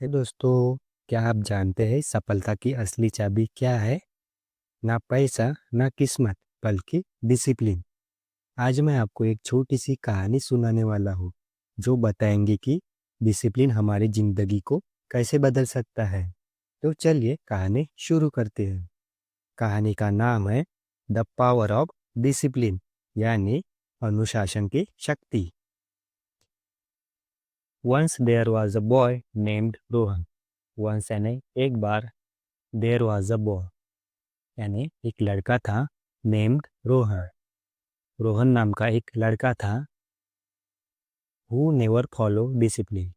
हे दोस्तों, क्या आप जानते हैं सफलता की असली चाबी क्या है? ना पैसा, ना किस्मत, बल्कि डिसिप्लिन। आज मैं आपको एक छोटी सी कहानी सुनाने वाला हूँ, जो बताएंगे कि डिसिप्लिन हमारी जिंदगी को कैसे बदल सकता है। तो चलिए कहानी शुरू करते हैं। कहानी का नाम है द पावर ऑफ डिसिप्लिन, यानी अनुशासन की शक्ति। Once there was a boy named Rohan. Once यानी एक बार, देयर वॉज अ बॉय यानी एक लड़का था, नेम्ड रोहन। रोहन नाम का एक लड़का था, हु नेवर फॉलो डिसिप्लिन,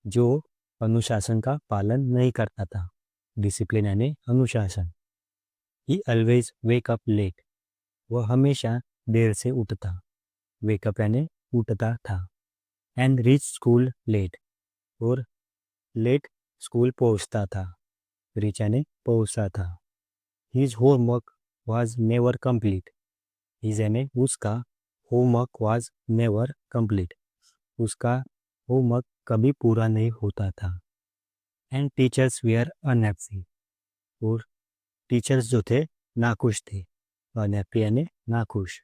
जो अनुशासन का पालन नहीं करता था। डिसिप्लिन यानी अनुशासन। He always wake up late, वह हमेशा देर से उठता। वेकअप यानी उठता था। एंड रीच स्कूल लेट, और लेट स्कूल पहुंचता था। रीच यानी पहुंचता था। His homework was never complete. His यानी उसका, होमवर्क वॉज नेवर कंप्लीट, उसका होमवर्क कभी पूरा नहीं होता था। एंड टीचर्स वेयर अनहैप्पी, और टीचर्स जो थे नाखुश थे। अनहैप्पी यानी नाखुश।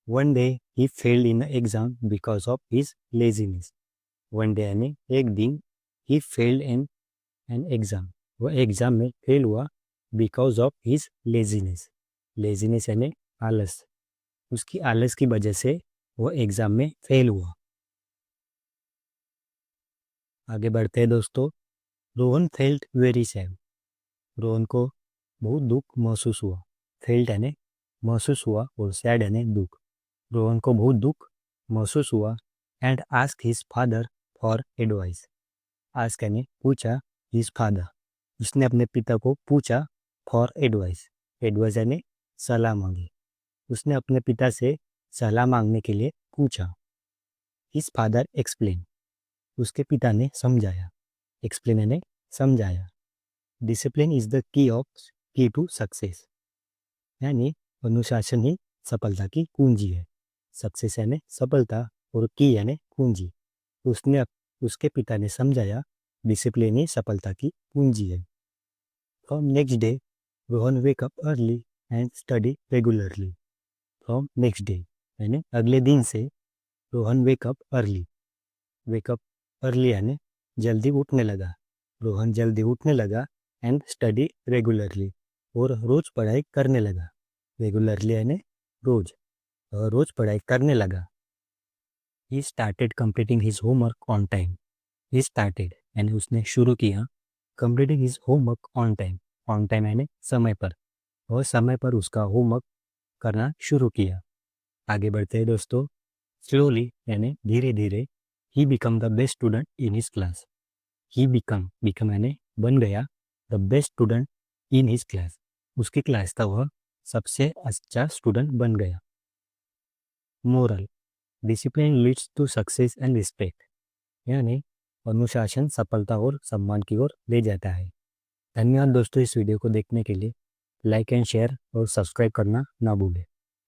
One day he failed in exam because of his laziness. One day यानी एक दिन, ही फेल्ड इन एन एग्जाम, वह एग्जाम में फेल हुआ, because of his laziness. Laziness यानी आलस, उसकी आलस की वजह से वह एग्जाम में फेल हुआ। आगे बढ़ते हैं दोस्तों। Rohan felt very sad, Rohan को बहुत दुख महसूस हुआ। फेल्ट यानी महसूस हुआ, और सैड यानी दुख। रोहन को बहुत दुख महसूस हुआ। And ask his father for advice. Ask यानी पूछा, हिज फादर, उसने अपने पिता को पूछा, फॉर एडवाइस। एडवाइस यानी सलाह मांगी, उसने अपने पिता से सलाह मांगने के लिए पूछा। हिज फादर एक्सप्लेन, उसके पिता ने समझाया। एक्सप्लेन यानी समझाया। Discipline is the key to success, यानी अनुशासन ही सफलता की कुंजी है। सक्सेस यानी सफलता, और की यानी कुंजी। उसने उसके पिता ने समझाया, डिसिप्लिन ही सफलता की कुंजी है। From next day Rohan wake up early and study regularly. From next day यानी अगले दिन से, Rohan wake up early, wake up early यानी जल्दी उठने लगा। रोहन जल्दी उठने लगा। एंड स्टडी रेगुलरली, और रोज पढ़ाई करने लगा। रेगुलरली यानी रोज, और रोज पढ़ाई करने लगा। He started completing his homework on time. He started यानी उसने शुरू किया, completing his homework on time. On time यानी समय पर, और समय पर उसका होमवर्क करना शुरू किया। आगे बढ़ते हैं दोस्तों। स्लोली यानी धीरे धीरे, he become the best student in his class. He become यानी बन गया, the best student in his class, उसकी क्लास का वह सबसे अच्छा स्टूडेंट बन गया। Moral, discipline leads to success and respect, यानी अनुशासन सफलता और सम्मान की ओर ले जाता है। धन्यवाद दोस्तों इस वीडियो को देखने के लिए। लाइक एंड शेयर और सब्सक्राइब करना ना भूलें।